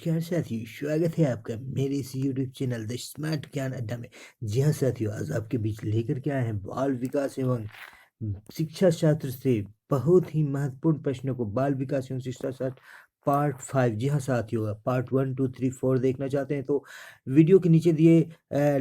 नमस्कार साथियों, स्वागत है आपका मेरे इस यूट्यूब चैनल द स्मार्ट ज्ञान अड्डा में। जी हाँ साथियों, आज आपके बीच लेकर के आए हैं बाल विकास एवं शिक्षा शास्त्र से बहुत ही महत्वपूर्ण प्रश्नों को। बाल विकास एवं शिक्षा शास्त्र पार्ट 5। जी हाँ साथियों, पार्ट 1, 2, 3, 4 देखना चाहते हैं तो वीडियो के नीचे दिए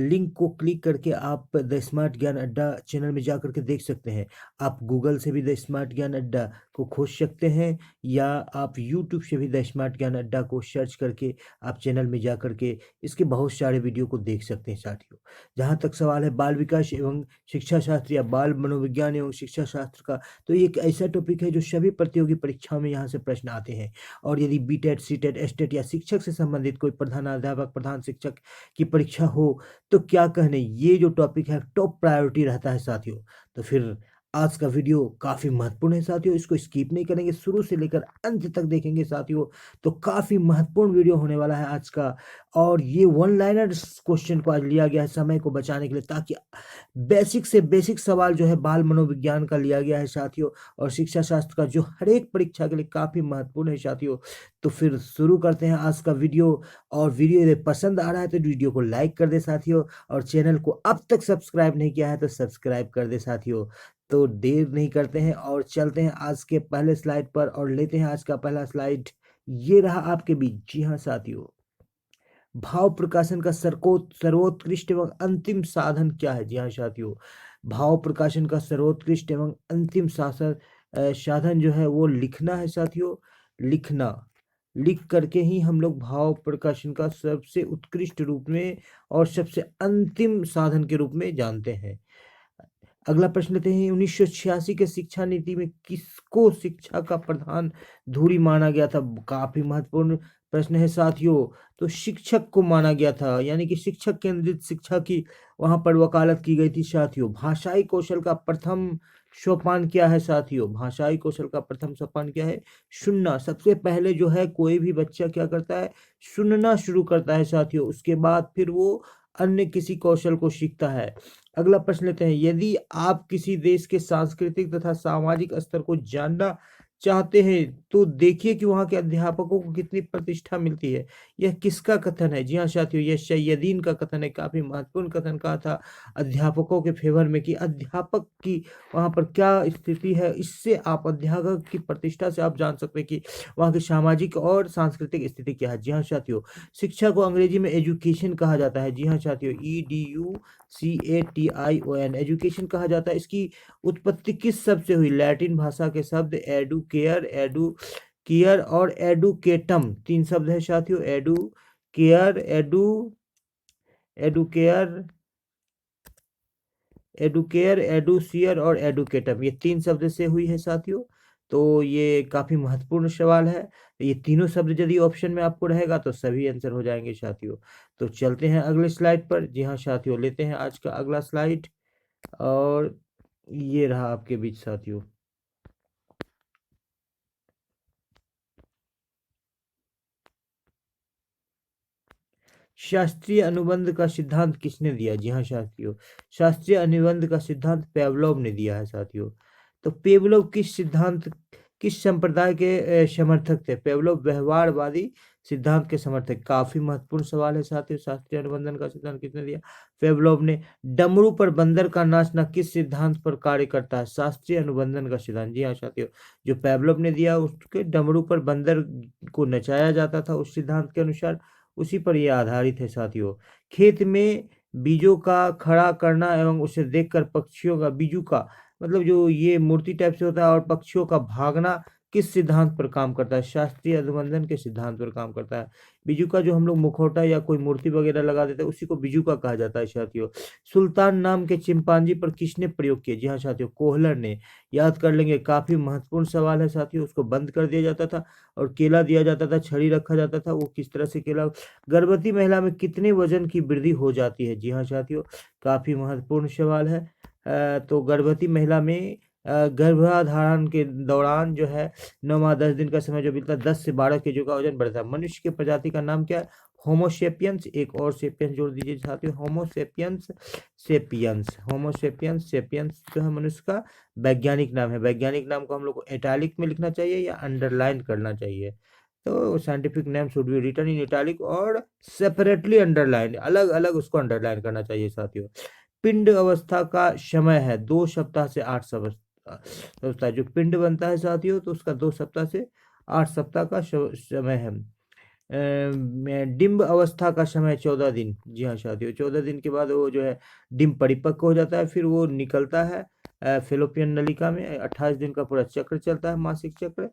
लिंक को क्लिक करके आप द स्मार्ट ज्ञान अड्डा चैनल में जा करके देख सकते हैं। आप गूगल से भी द स्मार्ट ज्ञान अड्डा को खोज सकते हैं, या आप यूट्यूब से भी द स्मार्ट ज्ञान अड्डा को सर्च करके आप चैनल में जा करके इसके बहुत सारे वीडियो को देख सकते हैं साथियों। जहाँ तक सवाल है बाल विकास एवं शिक्षा शास्त्र या बाल मनोविज्ञान एवं शिक्षा शास्त्र का, तो ये एक ऐसा टॉपिक है जो सभी प्रतियोगी परीक्षाओं में यहाँ से प्रश्न आते हैं। और यदि बीटेट, सीटेट, एसटेट या शिक्षक से संबंधित कोई प्रधानाध्यापक, प्रधान शिक्षक की परीक्षा हो तो क्या कहने, ये जो टॉपिक है टॉप प्रायोरिटी रहता है साथियों। तो फिर आज का वीडियो काफ़ी महत्वपूर्ण है साथियों, इसको स्किप नहीं करेंगे, शुरू से लेकर अंत तक देखेंगे साथियों। तो काफ़ी महत्वपूर्ण वीडियो होने वाला है आज का। और ये वन लाइनर क्वेश्चन को आज लिया गया है समय को बचाने के लिए, ताकि बेसिक से बेसिक सवाल जो है बाल मनोविज्ञान का लिया गया है साथियों, और शिक्षा शास्त्र का जो हर एक परीक्षा के लिए काफ़ी महत्वपूर्ण है साथियों। तो फिर शुरू करते हैं आज का वीडियो। और वीडियो यदि पसंद आ रहा है तो वीडियो को लाइक कर दे साथियों, और चैनल को अब तक सब्सक्राइब नहीं किया है तो सब्सक्राइब कर दे साथियों। तो देर नहीं करते हैं और चलते हैं आज के पहले स्लाइड पर और लेते हैं आज का पहला स्लाइड। ये रहा आपके बीच। जी हाँ साथियों, भाव प्रकाशन का सर्वोत्कृष्ट एवं अंतिम साधन क्या है? जी हाँ साथियों, भाव प्रकाशन का सर्वोत्कृष्ट एवं अंतिम साधन जो है वो लिखना है साथियों। लिखना, लिख करके ही हम लोग भाव प्रकाशन का सबसे उत्कृष्ट रूप में और सबसे अंतिम साधन के रूप में जानते हैं। अगला प्रश्न लेते हैं। 1986 के शिक्षा नीति में किसको शिक्षा का प्रधान धुरी माना गया था? काफी महत्वपूर्ण प्रश्न है साथियों। तो शिक्षक को माना गया था, यानी कि शिक्षक केंद्रित शिक्षा की वहां पर वकालत की गई थी साथियों। भाषाई कौशल का प्रथम सोपान क्या है साथियों? भाषाई कौशल का प्रथम सोपान क्या है? सुनना। सबसे पहले जो है कोई भी बच्चा क्या करता है? सुनना शुरू करता है साथियों, उसके बाद फिर वो अन्य किसी कौशल को सीखता है। अगला प्रश्न लेते हैं। यदि आप किसी देश के सांस्कृतिक तथा सामाजिक स्तर को जानना चाहते हैं तो देखिए कि वहाँ के अध्यापकों को कितनी प्रतिष्ठा मिलती है। यह किसका कथन है? जी हाँ साथियों, यह सैयदीन का कथन है। काफी महत्वपूर्ण कथन कहा था अध्यापकों के फेवर में, कि अध्यापक की वहाँ पर क्या स्थिति है। इससे आप अध्यापक की प्रतिष्ठा से आप जान सकते हैं कि वहाँ की सामाजिक और सांस्कृतिक स्थिति क्या है। जी हाँ साथियों, शिक्षा को अंग्रेजी में एजुकेशन कहा जाता है। जी हाँ साथियों, EDUCATION एजुकेशन कहा जाता है। इसकी उत्पत्ति किस शब्द से हुई? लैटिन भाषा के शब्द एडुकेयर और एडुकेटम, तीन शब्द है साथियों। एडुकेयर, एडुसियर और एडुकेटम, ये तीन शब्द से हुई है साथियों। तो ये काफी महत्वपूर्ण सवाल है। ये तीनों शब्द यदि ऑप्शन में आपको रहेगा तो सभी आंसर हो जाएंगे साथियों। तो चलते हैं अगले स्लाइड पर। जी हाँ साथियों, लेते हैं आज का अगला स्लाइड। और ये रहा आपके बीच साथियों। शास्त्रीय अनुबंध का सिद्धांत किसने दिया? जी हाँ साथियों, शास्त्रीय अनुबंध का सिद्धांत पेवलोव ने दिया है साथियों। तो पेवलोव किस संप्रदाय के समर्थक थे? पेवलोव व्यवहारवादी सिद्धांत के समर्थक। काफी महत्वपूर्ण सवाल है साथियों। शास्त्रीय अनुबंधन का सिद्धांत किसने दिया? पेवलोव ने। डमरू पर बंदर का नाचना किस सिद्धांत पर कार्य करता है? शास्त्रीय अनुबंधन का सिद्धांत। जी हाँ साथियों, जो पेवलोव ने दिया उसके डमरू पर बंदर को नचाया जाता था उस सिद्धांत के अनुसार, उसी पर यह आधारित है साथियों। खेत में बीजों का खड़ा करना एवं उसे देखकर पक्षियों का, बीजू का मतलब जो ये मूर्ति टाइप से होता है, और पक्षियों का भागना किस सिद्धांत पर काम करता है? शास्त्रीय अनुबंधन के सिद्धांत पर काम करता है। बीजू का जो हम लोग मुखौटा या कोई मूर्ति वगैरह लगा देते हैं उसी को बीजू का कहा जाता है साथियों। सुल्तान नाम के चिंपांजी पर किसने प्रयोग किया? जी हाँ साथियों, कोहलर ने। याद कर लेंगे, काफी महत्वपूर्ण सवाल है साथियों। उसको बंद कर दिया जाता था और केला दिया जाता था, छड़ी रखा जाता था। वो किस तरह से केला। गर्भवती महिला में कितने वजन की वृद्धि हो जाती है? जी हाँ साथियों, काफी महत्वपूर्ण सवाल है। तो गर्भवती महिला में गर्भाधारण के दौरान जो है 9 माह 10 दिन का समय जो बीतता है, 10 से 12 केजी का वजन बढ़ता है। मनुष्य की प्रजाति का नाम क्या है? होमोसेपियंस। एक और सेपियंस जोड़ दीजिए साथियों, होमोसेपियंस सेपियंस। होमोसेपियंस सेपियंस जो है मनुष्य का वैज्ञानिक नाम है। वैज्ञानिक नाम को हम लोग को इटैलिक में लिखना चाहिए या अंडरलाइन करना चाहिए? तो scientific name should be written in italic और सेपरेटली अंडरलाइन, अलग अलग उसको अंडरलाइन करना चाहिए साथियों। पिंड अवस्था का समय है 2 सप्ताह से 8 सप्ताह। जो पिंड बनता है साथियों तो उसका 2 सप्ताह से 8 सप्ताह का समय है। डिम्ब अवस्था का समय 14 दिन। जी हाँ साथियों, 14 दिन के बाद वो जो है डिम्ब परिपक्व हो जाता है, फिर वो निकलता है फेलोपियन नलिका में। 28 दिन का पूरा चक्र चलता है, मासिक चक्र।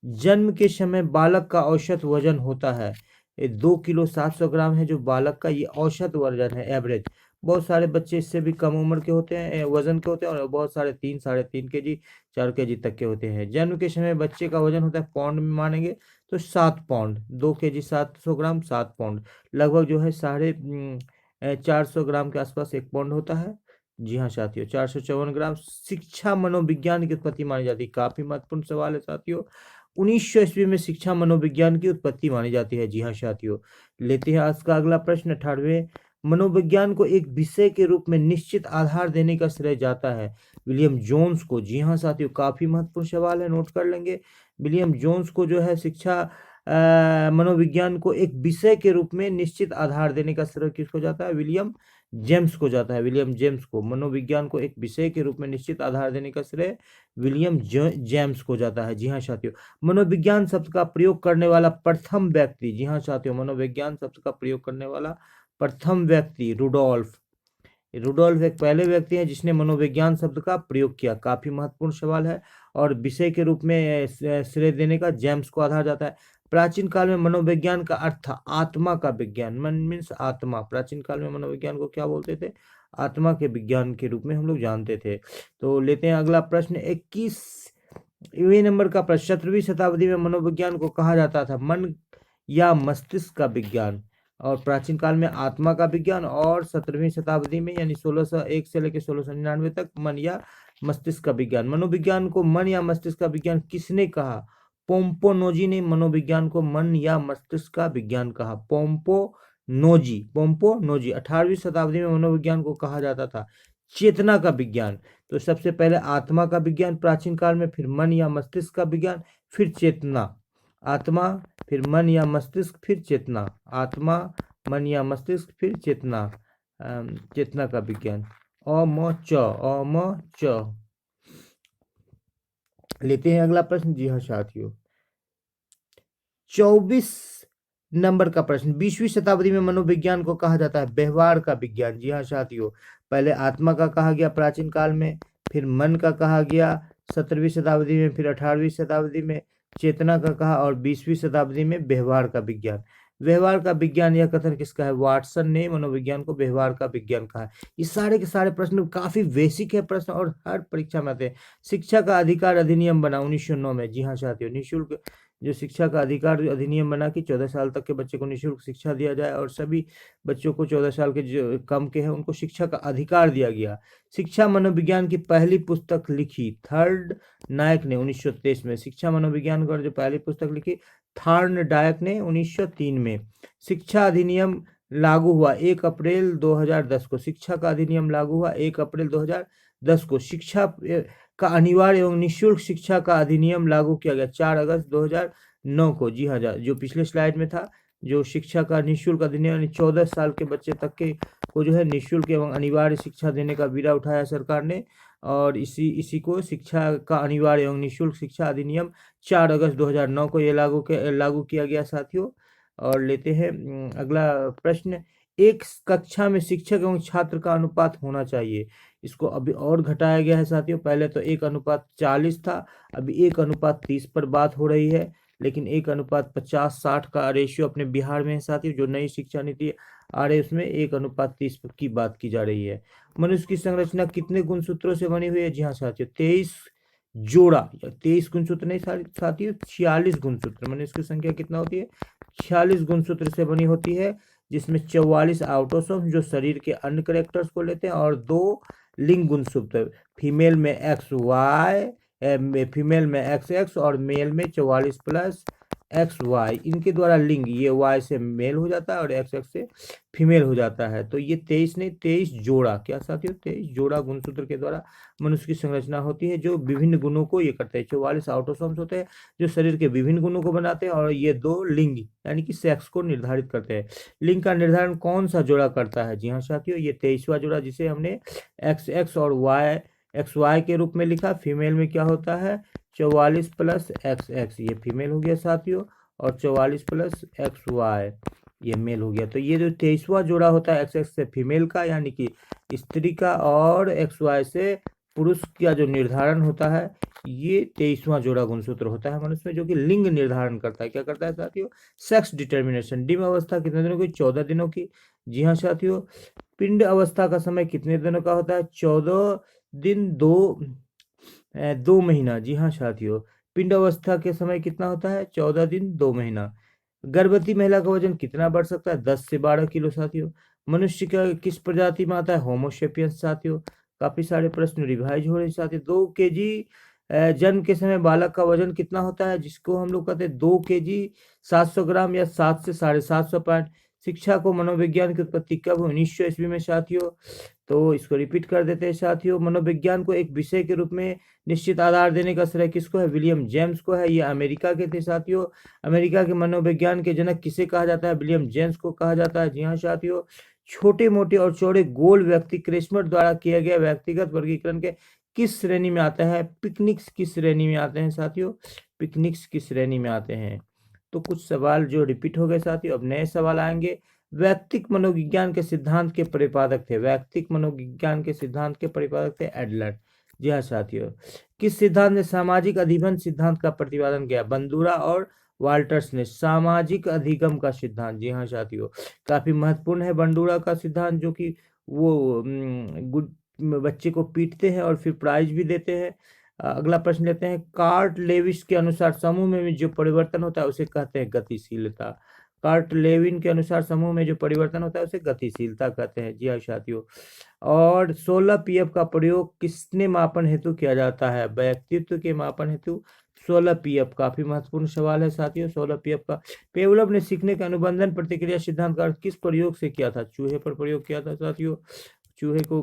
जन्म के समय बालक का औसत वजन होता है 2 किलो 700 ग्राम है जो बालक का ये औसत वजन है, एवरेज। बहुत सारे बच्चे इससे भी कम उम्र के होते हैं, वजन के होते हैं, और बहुत सारे 3 साढ़े 3 केजी 4 केजी तक के होते हैं। जन्म के समय बच्चे का वजन होता है पाउंड में मानेंगे तो 7 पाउंड, 2 केजी 700 ग्राम 7 पाउंड, लगभग जो है 450 ग्राम के आसपास 1 पाउंड होता है। जी हाँ साथियों, 454 ग्राम। शिक्षा मनोविज्ञान की उत्पत्ति मानी जाती है, काफी महत्वपूर्ण सवाल है साथियों। 1900 ईस्वी में शिक्षा मनोविज्ञान की उत्पत्ति मानी जाती है। जी हाँ साथियों, लेते हैं आज का अगला प्रश्न 18वें। मनोविज्ञान को एक विषय के रूप में निश्चित आधार देने का श्रेय जाता है विलियम जोन्स को। जी हाँ साथियों, काफी महत्वपूर्ण सवाल है, नोट कर लेंगे। विलियम जोन्स को जो है शिक्षा मनोविज्ञान को एक विषय के रूप में निश्चित आधार देने का श्रेय किसको जाता है? विलियम जेम्स को जाता है। विलियम जेम्स को मनोविज्ञान को एक विषय के रूप में निश्चित आधार देने का श्रेय विलियम जेम्स को जाता है। जी हाँ साथियों, मनोविज्ञान शब्द का प्रयोग करने वाला प्रथम व्यक्ति। जी हाँ साथियों, मनोविज्ञान शब्द का प्रयोग करने वाला प्रथम व्यक्ति रुडोल्फ। रुडोल्फ एक पहले व्यक्ति हैं जिसने मनोविज्ञान शब्द का प्रयोग किया। काफी महत्वपूर्ण सवाल है। और विषय के रूप में श्रेय देने का जेम्स को आधार जाता है। प्राचीन काल में मनोविज्ञान का अर्थ था आत्मा का विज्ञान। मन मीन्स आत्मा। प्राचीन काल में मनोविज्ञान को क्या बोलते थे? आत्मा के विज्ञान के रूप में हम लोग जानते थे। तो लेते हैं अगला प्रश्न 21वें नंबर का प्रश्न। 17वीं शताब्दी में मनोविज्ञान को कहा जाता था मन या मस्तिष्क का विज्ञान, और प्राचीन काल में आत्मा का विज्ञान, और 17वीं शताब्दी में यानी 1601 से लेकर 1699 तक मन या मस्तिष्क का विज्ञान। मनोविज्ञान को मन या मस्तिष्क का विज्ञान किसने कहा? पोम्पोनोजी ने मनोविज्ञान को मन या मस्तिष्क का विज्ञान कहा। पोम्पोनोजी। 18वीं शताब्दी में मनोविज्ञान को कहा जाता था चेतना का विज्ञान। तो सबसे पहले आत्मा का विज्ञान प्राचीन काल में, फिर मन या मस्तिष्क का विज्ञान, फिर चेतना। आत्मा, फिर मन या मस्तिष्क, फिर चेतना। आत्मा, मन या मस्तिष्क, फिर चेतना। चेतना का विज्ञान। अम च। लेते हैं अगला प्रश्न। जी हाँ साथियों, 24 नंबर का प्रश्न। 20वीं शताब्दी में मनोविज्ञान को कहा जाता है व्यवहार का विज्ञान। जी हाँ साथियों, पहले आत्मा का कहा गया प्राचीन काल में, फिर मन का कहा गया 17वीं शताब्दी में, फिर 18वीं शताब्दी में चेतना का कहा, और 20वीं शताब्दी में व्यवहार का विज्ञान। व्यवहार का विज्ञान यह कथन किसका है? वाटसन ने मनोविज्ञान को व्यवहार का विज्ञान कहा है। ये सारे के सारे प्रश्न काफी बेसिक है प्रश्न, और हर परीक्षा में आते हैं। शिक्षा का अधिकार अधिनियम बना 1909 में। जी हाँ साथियों, निःशुल्क जो शिक्षा का अधिकार अधिनियम बना कि 14 साल तक के बच्चे को निःशुल्क शिक्षा दिया जाए, और सभी बच्चों को 14 साल के जो कम के हैं उनको शिक्षा का अधिकार दिया गया। शिक्षा मनोविज्ञान की पहली पुस्तक लिखी थर्ड नायक ने 1923 में। शिक्षा मनोविज्ञान पर जो पहली पुस्तक लिखी थॉर्न डायक ने 1903 में। शिक्षा अधिनियम लागू हुआ 1 अप्रैल 2010 को। शिक्षा का अधिनियम लागू हुआ 1 अप्रैल 2010 को। शिक्षा का अनिवार्य एवं निःशुल्क शिक्षा का अधिनियम लागू किया गया 4 अगस्त 2009 को। जी हाँ, जो पिछले स्लाइड में था, जो शिक्षा का निःशुल्क अधिनियम 14 साल के बच्चे तक के को जो है निःशुल्क एवं अनिवार्य शिक्षा देने का बीड़ा उठाया सरकार ने, और इसी को शिक्षा का अनिवार्य एवं निःशुल्क शिक्षा अधिनियम 4 अगस्त 2009 को ये लागू किया गया साथियों। और लेते हैं अगला प्रश्न। एक कक्षा में शिक्षक एवं छात्र का अनुपात होना चाहिए, इसको अभी और घटाया गया है साथियों। पहले तो 1:40 था, अभी 1:30 पर बात हो रही है, लेकिन 1:50-60 का रेशियो अपने बिहार में है साथियों। जो नई शिक्षा नीति आ रही है उसमें 1:30 की बात की जा रही है। मनुष्य की संरचना कितने गुणसूत्रों से बनी हुई है? जी हाँ साथियों, 23 जोड़ा, 23 गुणसूत्र नहीं साथियों, 46 गुणसूत्र। मनुष्य की संख्या कितना होती है? 46 गुणसूत्र से बनी होती है, जिसमें 44 आउटोसोम जो शरीर के अन्य कैरेक्टर्स को लेते हैं, और 2 लिंग गुणसूत्र, फीमेल में XY, फीमेल में XX, और मेल में 44 प्लस एक्स वाई इनके द्वारा लिंग, ये वाई से मेल हो जाता है और एक्स एक्स से फीमेल हो जाता है। तो ये 23 नहीं 23 जोड़ा, क्या साथियों, 23 जोड़ा गुणसूत्र के द्वारा मनुष्य की संरचना होती है, जो विभिन्न गुणों को ये करते हैं। 44 ऑटोसोम्स होते हैं जो शरीर के विभिन्न गुणों को बनाते हैं, और ये 2 लिंग यानी कि सेक्स को निर्धारित करते हैं। लिंग का निर्धारण कौन सा जोड़ा करता है? जी हाँ साथियों, ये 23वां जोड़ा, जिसे हमने एक्स एक्स और वाई एक्स वाई के रूप में लिखा। फीमेल में क्या होता है? 44 प्लस एक्स एक्स, ये फीमेल हो गया साथियों, और 44 प्लस एक्स वाई ये मेल हो गया। तो ये जो 23वां जोड़ा होता है एक्स एक्स से फीमेल का यानी कि स्त्री का, और एक्स वाई से पुरुष का जो निर्धारण होता है, ये 23वां जोड़ा गुणसूत्र होता है मनुष्य में, जो कि लिंग निर्धारण करता है। क्या करता है साथियों? Sex determination. डिम अवस्था कितने दिनों की? 14 दिनों की। जी हाँ साथियों। पिंड अवस्था का समय कितने दिनों का होता है? 14 दिन 2 महीना। जी हाँ साथियों, पिंड अवस्था के समय कितना होता है? 14 दिन 2 महीना। गर्भवती महिला का वजन कितना बढ़ सकता है? 10 से 12 किलो साथियों। मनुष्य का किस प्रजाति में आता है? होमोसेपियंस साथियों। काफी सारे प्रश्न रिवाइज हो रहे हैं साथियों। 2 केजी जन्म के समय बालक का वजन कितना होता है? जिसको हम लोग कहते हैं 2 केजी 700 ग्राम या 7 से 750 पाउंड। शिक्षा को मनोविज्ञान की उत्पत्ति कब हुई? 1900 ईस्वी में साथियों। तो इसको रिपीट कर देते हैं साथियों। मनोविज्ञान को एक विषय के रूप में निश्चित आधार देने का श्रेय किसको है? विलियम जेम्स को है। ये अमेरिका के थे साथियों। अमेरिका के मनोविज्ञान के जनक किसे कहा जाता है? विलियम जेम्स को कहा जाता है। जी हाँ साथियों। छोटे मोटे और चौड़े गोल व्यक्ति क्रिस्मर द्वारा किया गया व्यक्तिगत वर्गीकरण के किस श्रेणी में आता है? पिकनिक्स की श्रेणी में आते हैं साथियों। पिकनिक्स की श्रेणी में आते हैं। तो कुछ सवाल जो रिपीट हो गए साथियों, अब नए सवाल आएंगे। वैयक्तिक मनोविज्ञान के सिद्धांत के प्रतिपादक थे? वैयक्तिक मनोविज्ञान के सिद्धांत के प्रतिपादक थे एडलर। जी हाँ साथियों। किस सिद्धांत ने सामाजिक अधिगम सिद्धांत का प्रतिपादन किया? बंदूरा और वाल्टर्स ने। सामाजिक अधिगम का सिद्धांत, जी हाँ साथियों, काफी महत्वपूर्ण है बंडूरा का सिद्धांत, जो कि वो बच्चे को पीटते हैं और फिर प्राइज भी देते हैं। अगला प्रश्न लेते हैं। कार्ट लेविस के अनुसार समूह में जो परिवर्तन होता है उसे कहते हैं गतिशीलता। कार्ट लेविन के अनुसार समूह में जो परिवर्तन होता है उसे गतिशीलता कहते हैं। जी हाँ साथियों। और 16 पीएफ का प्रयोग किसने मापन हेतु किया जाता है? व्यक्तित्व के मापन हेतु 16 पीएफ। काफी महत्वपूर्ण सवाल है साथियों 16 पीएफ का। पेवलोव ने सीखने के अनुबंधन प्रतिक्रिया सिद्धांत का अर्थ किस प्रयोग से किया था? चूहे पर प्रयोग किया था साथियों। चूहे को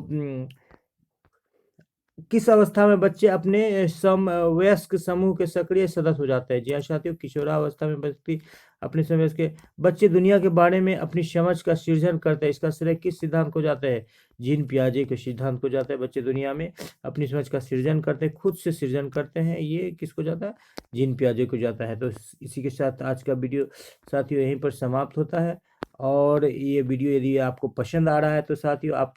किस अवस्था में बच्चे अपने वयस्क समूह के सक्रिय सदस्य हो जाते हैं? जी हाँ साथियों, किशोरावस्था में व्यक्ति अपने समय के बच्चे दुनिया के बारे में अपनी समझ का सृजन करते हैं। इसका श्रेय किस सिद्धांत को जाता है? जीन पियाजे के सिद्धांत को जाता है। बच्चे दुनिया में अपनी समझ का सृजन करते हैं, खुद से सृजन करते हैं, ये किसको जाता है? जीन पियाजे को जाता है। तो इसी के साथ आज का वीडियो साथियों यहीं पर समाप्त होता है। और ये वीडियो यदि आपको पसंद आ रहा है तो साथियों आप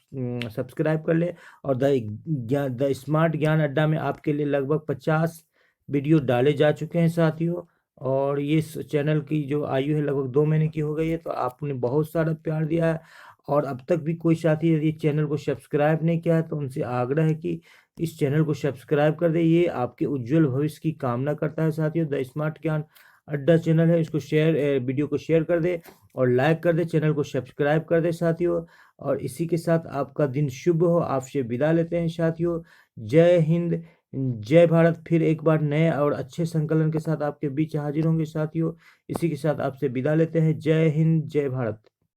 सब्सक्राइब कर लें। और द स्मार्ट ज्ञान अड्डा में आपके लिए लगभग 50 वीडियो डाले जा चुके हैं साथियों। और ये चैनल की जो आयु है लगभग 2 महीने की हो गई है। तो आपने बहुत सारा प्यार दिया है, और अब तक भी कोई साथी यदि चैनल को सब्सक्राइब नहीं किया है तो उनसे आग्रह है कि इस चैनल को सब्सक्राइब कर दे। ये आपके उज्जवल भविष्य की कामना करता है साथियों। द स्मार्ट ज्ञान अड्डा चैनल है, इसको वीडियो को शेयर कर दे और लाइक कर दे, चैनल को सब्सक्राइब कर दे साथियों। और इसी के साथ आपका दिन शुभ हो, आपसे विदा लेते हैं साथियों। जय हिंद, जय भारत। फिर एक बार नए और अच्छे संकलन के साथ आपके बीच हाजिर होंगे साथियों। इसी के साथ आपसे विदा लेते हैं। जय हिंद, जय भारत।